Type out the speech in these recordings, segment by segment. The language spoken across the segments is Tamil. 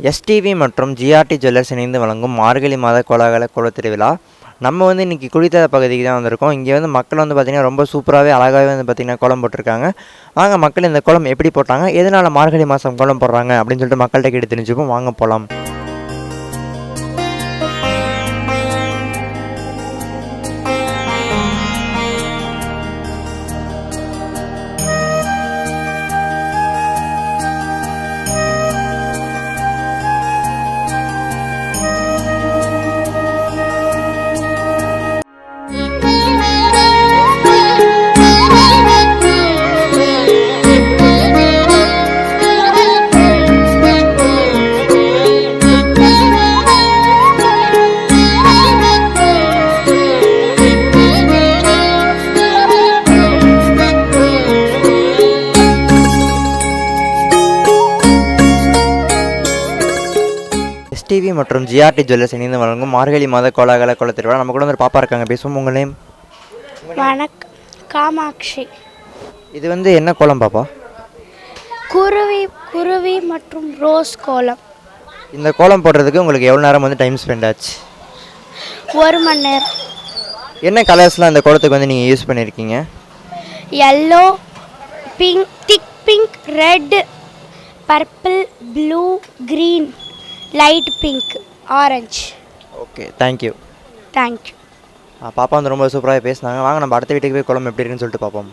எஸ்டிவி மற்றும் ஜிஆர்டி ஜுவல்லர்ஸ் இணைந்து வழங்கும் மார்கழி மாத கோலாகல கோல திருவிழா. நம்ம இன்றைக்கி குளித்தலை பகுதிக்கு தான் வந்திருக்கோம். இங்கே மக்கள் பார்த்திங்கன்னா ரொம்ப சூப்பராகவே அழகாகவே பார்த்திங்கன்னா கோலம் போட்டிருக்காங்க. வாங்க மக்கள் இந்த கோலம் எப்படி போட்டாங்க, எதனால் மார்கழி மாதம் கோலம் போடுறாங்க அப்படின்னு சொல்லிட்டு மக்கள்கிட்ட கேட்டு தெரிஞ்சுப்போம். வாங்க போகலாம். எஸ்டிவி மற்றும் ஜிஆர்டி ஜுவல்லர்ஸ் இணைந்து வழங்கும் மார்கழி மாத கோலாகல கோல திருவிழா. நம்ம கூட ஒரு பாப்பா இருக்காங்க, பேசுவோம். உங்கள் நேம்? வணக்கம், காமாட்சி. இது என்ன கோலம் பாப்பா? குருவி மற்றும் ரோஸ் கோலம். இந்த கோலம் போடுறதுக்கு உங்களுக்கு எவ்வளோ நேரம் டைம் ஸ்பெண்ட் ஆச்சு? 1 மணி நேரம். என்ன கலர்ஸ்லாம் இந்த கோலத்துக்கு நீங்கள் யூஸ் பண்ணியிருக்கீங்க? Yellow, pink, thick pink, red, purple, blue, green, light pink, orange. Okay, thank you. பாப்பா ரொம்ப சூப்பராக பேசினாங்க. வாங்க நம்ம அடுத்த வீட்டுக்கு போய் கோலம் எப்படி இருக்குன்னு சொல்லிட்டு பார்ப்போம்.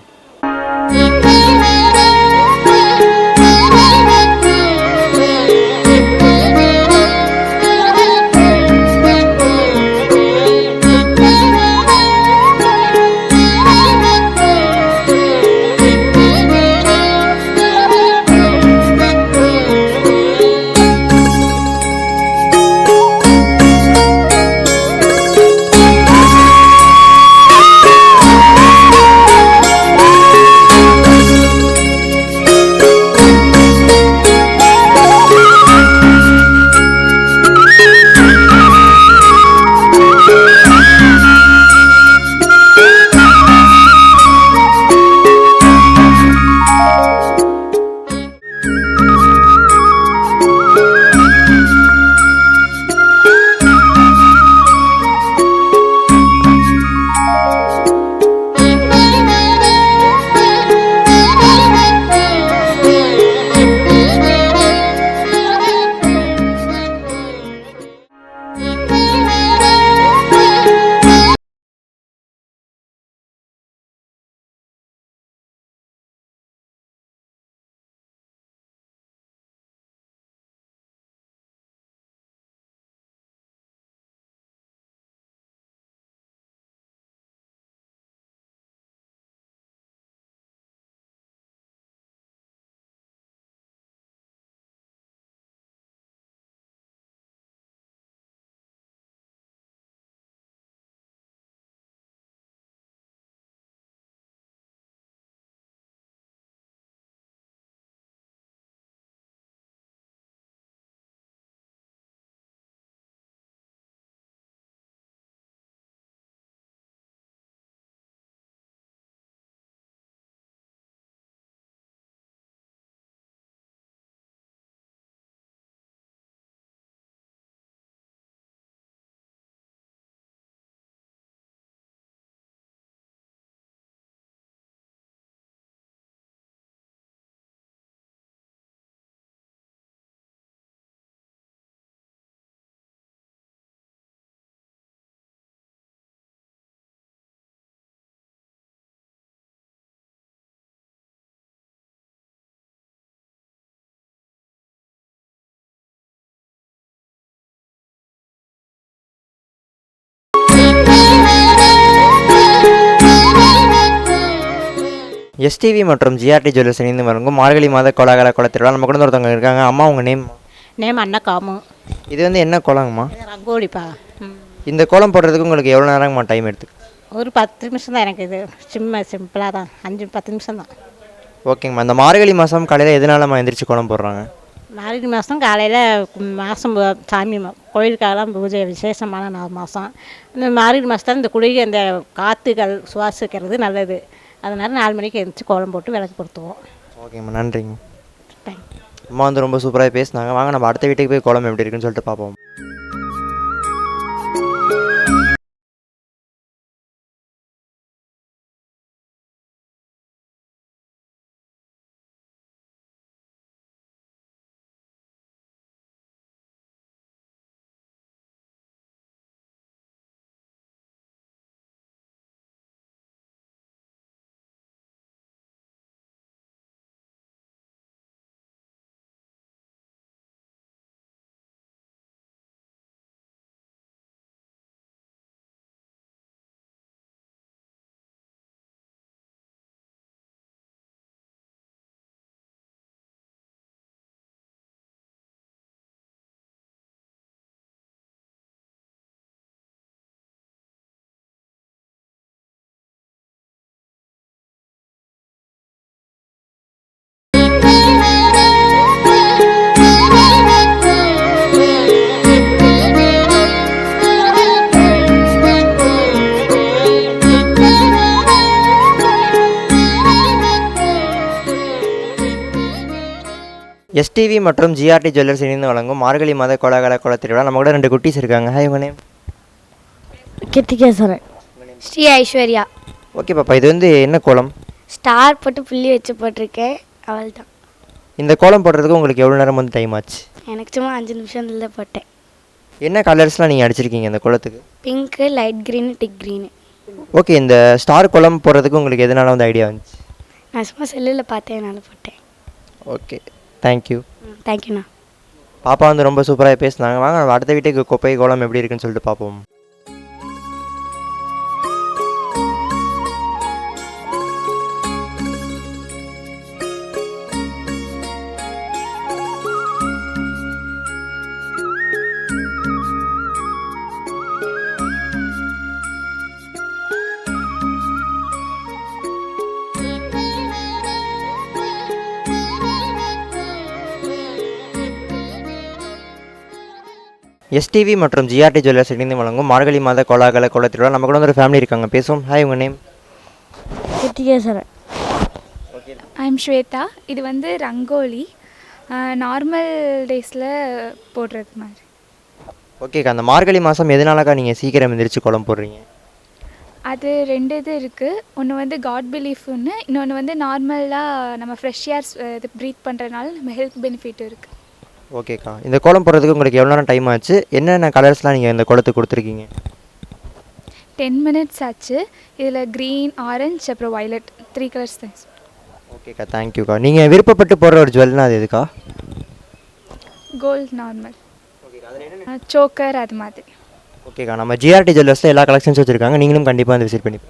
எஸ்டிவி மற்றும் ஜிஆர்டி ஜுவல்லர்ஸ் இணைந்து வழங்கும் மார்கழி மாத கோலாகல கோல திருவிழா. நம்ம கூட ஒருத்தவங்க இருக்காங்க. அம்மா, உங்கள் நேம்? அண்ணா காமு. இது என்ன கோலங்கம்மா? ரங்கோலிப்பா. இந்த கோலம் போடுறதுக்கு உங்களுக்கு எவ்வளோ நேரம்மா டைம் எடுத்து? ஒரு 10 நிமிஷம் தான். எனக்கு இது சிம்பிளாக தான், 5-10 நிமிஷம் தான். ஓகேங்கம்மா. இந்த மார்கழி மாதம் காலையில் எதனாலம்மா எந்திரிச்சு கோலம் போடுறாங்க? மார்கழி மாதம் காலையில் மாதம் சாமி கோயிலுக்காகலாம் பூஜை விசேஷமான மாதம். இந்த மார்கழி மாதத்தில் இந்த குளிர் அந்த காற்றுகள் சுவாசிக்கிறது நல்லது. அதனால் 4 மணிக்கு எழுந்திரிச்சு கோலம் போட்டு விளக்கு பொருத்துவோம். ஓகேம்மா, நன்றிங்க. தேங்க்யூ. அம்மா வந்து ரொம்ப சூப்பராக பேசினாங்க. வாங்க நம்ம அடுத்த வீட்டுக்கு போய் கோலம் எப்படி இருக்குன்னு சொல்லிட்டு பார்ப்போம். எஸ்டிவி மற்றும் ஜிஆர்டி ஜுவல்லர்ஸ் இணைந்து வழங்கும் மார்கழி மாத கோலாகல கோலத் திருவிழா. நம்ம கூட 2 குட்டீஸ் இருக்காங்க. ஹாய், உங்க நேம்? கிருத்திகேஸ்வரன். ஸ்ரீ ஐஸ்வர்யா. ஓகே பாப்பா, இது வந்து என்ன கோலம்? ஸ்டார் போட்டு புள்ளி வச்சு போட்டிருக்கேன், அவள் தான். இந்த கோலம் போடுறதுக்கு உங்களுக்கு எவ்வளோ நேரம் வந்து டைம் ஆச்சு? எனக்கு சும்மா 5 நிமிஷத்துல போட்டேன். என்ன கலர்ஸ்லாம் நீங்கள் அடிச்சிருக்கீங்க இந்த கோலத்துக்கு? Pink, light green, thick green. Okay, இந்த ஸ்டார் கோலம் போடுறதுக்கு உங்களுக்கு எதனால வந்து ஐடியா வந்துச்சு? நான் சும்மா செல்லில் பார்த்தேன், என்னால் போட்டேன். Okay, thank you. தேங்க்யூண்ணா. பாப்பா வந்து ரொம்ப சூப்பராக பேசினாங்க. வாங்க நம்ம அடுத்த வீட்டுக்கு குப்பை கோலம் எப்படி இருக்குன்னு சொல்லிட்டு பார்ப்போம். எஸ்டிவி மற்றும் ஜிஆர்டி ஜுவல்லர்ஸ் இணைந்து வழங்கும் மார்கழி மாத கோலாகல கோலத் திருவிழா. நம்ம கூட ஒரு ஃபேமிலி இருக்காங்க, பேசுவோம். ஹாய், உங்கள் நேம்? கிருத்திகேஸ்வரன். ஐம் ஸ்வேதா. இது வந்து ரங்கோலி, நார்மல் டேஸில் போடுறது மாதிரி. ஓகேக்கா, அந்த மார்கழி மாதம் எதனாலக்கா நீங்கள் சீக்கிரம் எந்திரிச்சு கோலம் போடுறீங்க? அது 2 இது இருக்குது. ஒன்று வந்து காட் பிலீஃப்னு, இன்னொன்று வந்து நார்மலாக நம்ம ஃப்ரெஷ் ஏர்ஸ் இது ப்ரீத் பண்ணுறதுனால நம்ம ஹெல்த் பெனிஃபிட் இருக்குது. ஓகேக்கா, இந்த கோலம் போடுறதுக்கு உங்களுக்கு எவ்வளோ நேரம் டைம் ஆச்சு? என்னென்ன கலர்ஸ்லாம் நீங்கள் இந்த கோலத்துக்கு கொடுத்துருக்கீங்க? 10 minutes ஆச்சு. இதில் க்ரீன், ஆரஞ்சு, அப்புறம் வயலட் 3 கலர்ஸ் தான். ஓகேக்கா, தேங்க்யூக்கா. நீங்கள் விருப்பப்பட்டு போடுற ஒரு ஜுவல்னா அது எதுக்கா? கோல்ட் நார்மல், சோக்கர் அது மாதிரி. ஓகேக்கா, நம்ம ஜிஆர்டி ஜுவல்லர்ஸில் எல்லா கலெக்ஷன்ஸும் வச்சுருக்காங்க, நீங்களும் கண்டிப்பாக வந்து விசிட் பண்ணி.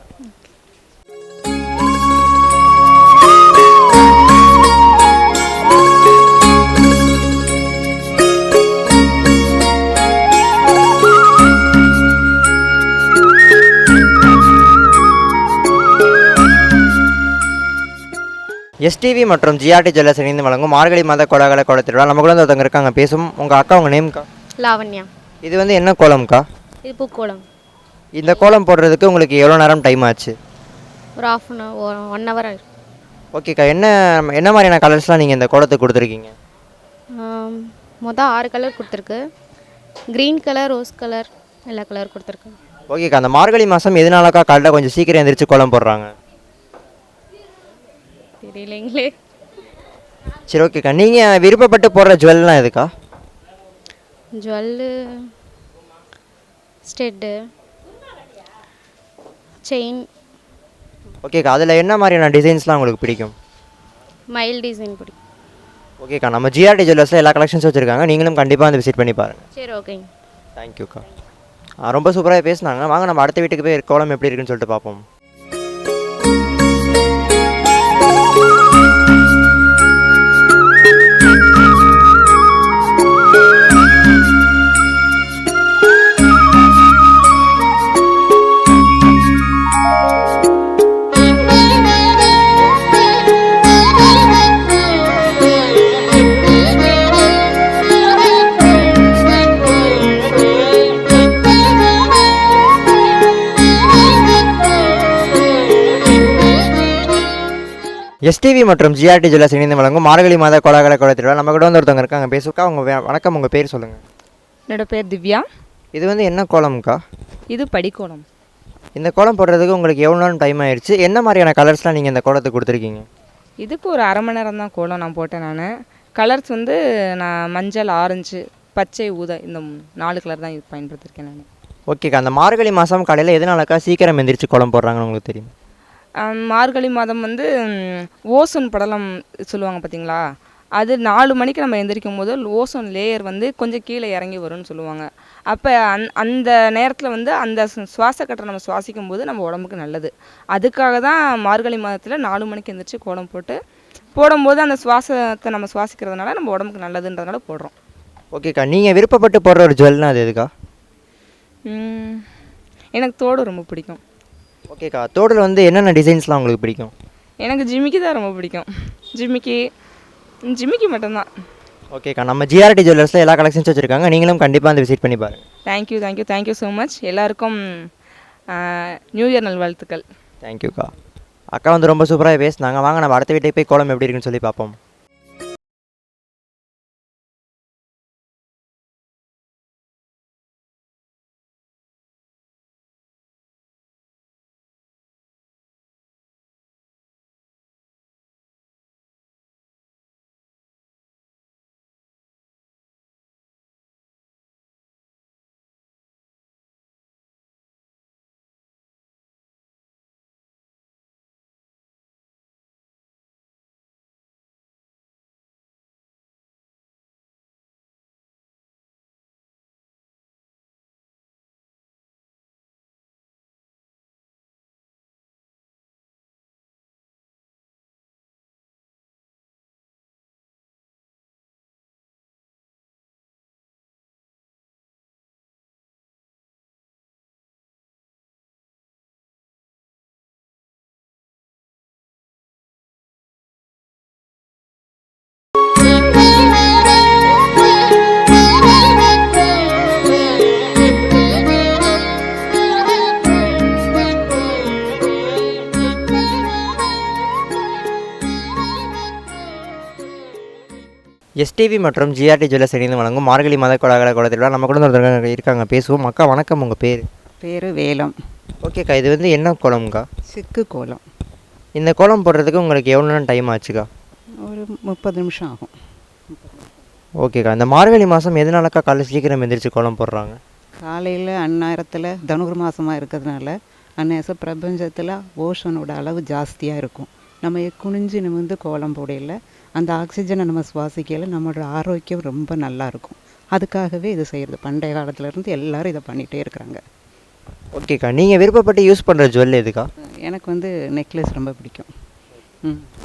எஸ்டிவி மற்றும் ஜிஆர்டி ஜுவல்லர்ஸ் இணைந்து வழங்கும் மார்கழி மாத கோலாகல கோலத் திருவிழா. நம்ம கூட ஒருத்தவங்க இருக்காங்க, பேசும். உங்கள் அக்கா, உங்கள் நேம்க்கா? லாவண்யா. இது வந்து என்ன கோலம்க்கா? இது பூக்கோளம். இந்த கோலம் போடுறதுக்கு உங்களுக்கு எவ்வளோ நேரம் டைம் ஆச்சு? ஒரு 1 hour ஆயிடும். ஓகேக்கா, என்ன மாதிரியான கலர்ஸ்லாம் நீங்கள் இந்த கோலத்துக்கு கொடுத்துருக்கீங்க? மொதல் 6 கலர் கொடுத்துருக்கு. க்ரீன் கலர், ரோஸ் கலர், எல்லா கலர் கொடுத்துருக்கு. ஓகேக்கா, அந்த மார்கழி மாதம் எதனாலக்கா காலைல கொஞ்சம் சீக்கிரம் எந்திரிச்சு கோலம் போடுறாங்க? தெரியலைங்களே. சரி, ஓகேக்கா. நீங்கள் விருப்பப்பட்டு போடுற ஜுவல்லாம் எதுக்கா? Jewel, stud, chain. ஓகேக்கா, அதில் என்ன மாதிரியான டிசைன்ஸ்லாம் உங்களுக்கு பிடிக்கும்? மயில் டிசைன் பிடிக்கும். ஓகேக்கா, நம்ம ஜிஆர்டி ஜுவல்லர்ஸில் எல்லா கலெக்ஷன்ஸும் வச்சுருக்காங்க, நீங்களும் கண்டிப்பாக வந்து விசிட் பண்ணி பாருங்கள். சரி, ஓகேங்க. தேங்க்யூக்கா. ரொம்ப சூப்பராக பேசினாங்க. வாங்க நம்ம அடுத்த வீட்டுக்கு போய் கோலம் எப்படி இருக்குன்னு சொல்லிட்டு பார்ப்போம். எஸ்டிவி மற்றும் ஜிஆர்டி ஜுவல்லர்ஸ் இணைந்து வழங்கும் மார்கழி மாத கோலாகல கோலத்திருவிழா. நம்ம கூட வந்து ஒருத்தவங்க இருக்காங்க, பேசுக்கா. வணக்கம், உங்கள் பேர் சொல்லுங்கள். என்னோடய பேர் திவ்யா. இது வந்து என்ன கோலம்க்கா? இது படிக்கோலம். இந்த கோலம் போடுறதுக்கு உங்களுக்கு எவ்வளோ நேரம் டைம் ஆயிடுச்சு? என்ன மாதிரியான கலர்ஸ்லாம் நீங்கள் இந்த கோலத்துக்கு கொடுத்துருக்கீங்க? இதுக்கு ஒரு அரை மணி நேரம் தான் கோலம் நான் போட்டேன். கலர்ஸ் வந்து நான் மஞ்சள், ஆரஞ்சு, பச்சை, ஊதா இந்த 4 கலர் தான் இது பயன்படுத்தியிருக்கேன் நான். ஓகேக்கா, அந்த மார்கழி மாதம் காலையில் எதனாலக்கா சீக்கிரம் எந்திரிச்சு கோலம் போடுறாங்கன்னு உங்களுக்கு தெரியும்? மார்கழி மாதம் வந்து ஓசோன் படலம் சொல்லுவாங்க பார்த்தீங்களா, அது 4 மணிக்கு நம்ம எந்திரிக்கும் போது ஓசோன் லேயர் வந்து கொஞ்சம் கீழே இறங்கி வரும்னு சொல்லுவாங்க. அப்போ அந்த நேரத்தில் வந்து அந்த சுவாச கட்டை நம்ம சுவாசிக்கும் போது நம்ம உடம்புக்கு நல்லது. அதுக்காக தான் மார்கழி மாதத்தில் 4 மணிக்கு எந்திரிச்சு கோலம் போடும்போது அந்த சுவாசத்தை நம்ம சுவாசிக்கிறதுனால நம்ம உடம்புக்கு நல்லதுன்றதுனால போடுறோம். ஓகேக்கா, நீங்கள் விருப்பப்பட்டு போடுற ஒரு ஜுவல்னா அது எதுக்கா? எனக்கு தோடு ரொம்ப பிடிக்கும். ஓகேக்கா, தோடில் வந்து என்னென்ன டிசைன்ஸ்லாம் உங்களுக்கு பிடிக்கும்? எனக்கு ஜிமிக்கி தான் ரொம்ப பிடிக்கும். ஜிமிக்கி மட்டும்தான். ஓகேக்கா, நம்ம ஜிஆர்டி ஜுவல்லர்ஸில் எல்லா கலெக்ஷன்ஸும் வச்சுருக்காங்க, நீங்களும் கண்டிப்பாக வந்து விசிட் பண்ணி பாருங்கள். Thank you so much. எல்லாருக்கும் நியூ இயர் நல்வாழ்த்துக்கள். தேங்க்யூக்கா. அக்கா வந்து ரொம்ப சூப்பராக பேசினாங்க. வாங்க நம்ம அடுத்த வீட்டுக்கு போய் கோலம் எப்படி இருக்குன்னு சொல்லி பார்ப்போம். எஸ்டிவி மற்றும் ஜிஆர்டி ஜுவல்லர்ஸ் இணைந்து வழங்கும் மார்கழி மாத கோலாகல கோலத்திருவிழா. நம்ம கூட ஒருத்தர் இருக்காங்க, பேசுவோம். அக்கா வணக்கம், உங்கள் பேர்? பேர் வேலம். ஓகேக்கா, இது வந்து என்ன கோலம்க்கா? சிக்கு கோலம். இந்த கோலம் போடுறதுக்கு உங்களுக்கு எவ்வளோ நேரம் டைம் ஆச்சுக்கா? ஒரு 30 நிமிஷம் ஆகும். ஓகேக்கா, இந்த மார்கழி மாதம் எதனாலக்கா காலையில் சீக்கிரம் எந்திரிச்சு கோலம் போடுறாங்க? காலையில் அந்நேரத்தில் தனுர் மாதமாக இருக்கிறதுனால அந்நேரம் பிரபஞ்சத்தில் ஓஷனோட அளவு ஜாஸ்தியாக இருக்கும். நம்ம குனிஞ்சு நிமிர்ந்து கோலம் போடையில் அந்த ஆக்சிஜனை நம்ம சுவாசிக்கையில் நம்மளோட ஆரோக்கியம் ரொம்ப நல்லாயிருக்கும். அதுக்காகவே இது செய்கிறது. பண்டைய காலத்துலேருந்து எல்லோரும் இதை பண்ணிகிட்டே இருக்கிறாங்க. ஓகேக்கா, நீங்கள் விருப்பப்பட்டு யூஸ் பண்ணுற ஜுவல் எதுக்கா? எனக்கு வந்து நெக்லஸ் ரொம்ப பிடிக்கும்.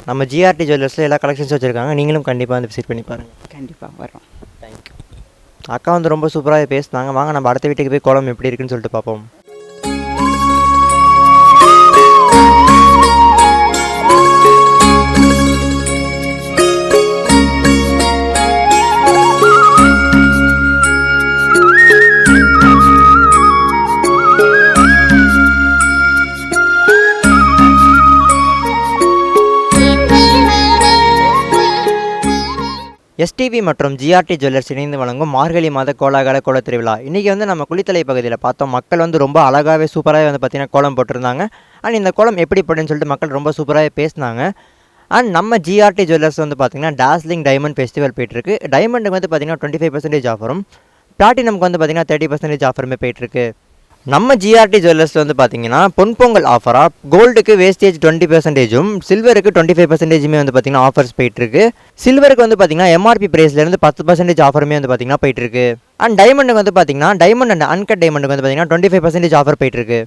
நம்ம ஜிஆர்டி ஜுவல்லர்ஸில் எல்லா கலெக்ஷன்ஸும் வச்சுருக்காங்க, நீங்களும் கண்டிப்பாக வந்து விசிட் பண்ணி பாருங்கள். கண்டிப்பாக வரோம். தேங்க்யூ. அக்கா வந்து ரொம்ப சூப்பராக பேசினாங்க. வாங்க நம்ம அடுத்த வீட்டுக்கு போய் கோலம் எப்படி இருக்குன்னு சொல்லிட்டு பார்ப்போம். எஸ்டிவி மற்றும் ஜிஆர்டி ஜுவல்லர்ஸ் இணைந்து வழங்கும் மார்கழி மாத கோலாகல கோலத் திருவிழா. இன்றைக்கி வந்து நம்ம குளித்தலை பகுதியில் பார்த்தோம். மக்கள் வந்து ரொம்ப அழகாகவே சூப்பராகவே வந்து பார்த்திங்கன்னா கோலம் போட்டிருந்தாங்க. அண்ட் இந்த கோலம் எப்படி போட்டுன்னு சொல்லிட்டு மக்கள் ரொம்ப சூப்பராகவே பேசினாங்க. அண்ட் நம்ம ஜிஆர்டி ஜுவல்லர்ஸ் வந்து பார்த்திங்கன்னா டாஸ்லிங் டைமண்ட் ஃபெஸ்டிவல் போயிட்டுருக்கு. டைமண்டுக்கு வந்து பார்த்திங்கன்னா 25% ஆஃபரும், பிளாட்டினமுக்கு வந்து பார்த்திங்கன்னா 30% ஆஃபருமே போயிட்டுருக்கு. நம்ம ஜிஆர்டி ஜுவல்லர்ஸில் வந்து பார்த்தீங்கன்னா பொன்பொங்கல் ஆஃபராக கோல்டுக்கு வேஸ்டேஜ் 20%, சில்வருக்கு 25% வந்து பார்த்திங்கன்னா ஆஃபர்ஸ் போயிட்டுருக்கு. சில்வருக்கு வந்து பார்த்திங்கன்னா எம்ஆர்பி ப்ரைஸ்லேருந்து 10% ஆஃபருமே வந்து பார்த்திங்கன்னா போயிட்டுருக்கு. அண்ட் டைமண்டுக்கு வந்து பார்த்திங்கன்னா டைமண்ட் அண்ட் அன்கட் டைமண்டுக்கு வந்து பார்த்திங்கன்னா 25% ஆஃபர் போயிட்டுருக்கு.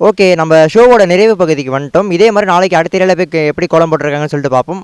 ஓகே, நம்ம ஷோவோட நிறைவு பகுதிக்கு வந்துட்டோம். இதே மாதிரி நாளைக்கு அடுத்த ஏரியாவில் போய் எப்படி கோலம் போட்டிருக்காங்கன்னு சொல்லிட்டு பார்ப்போம்.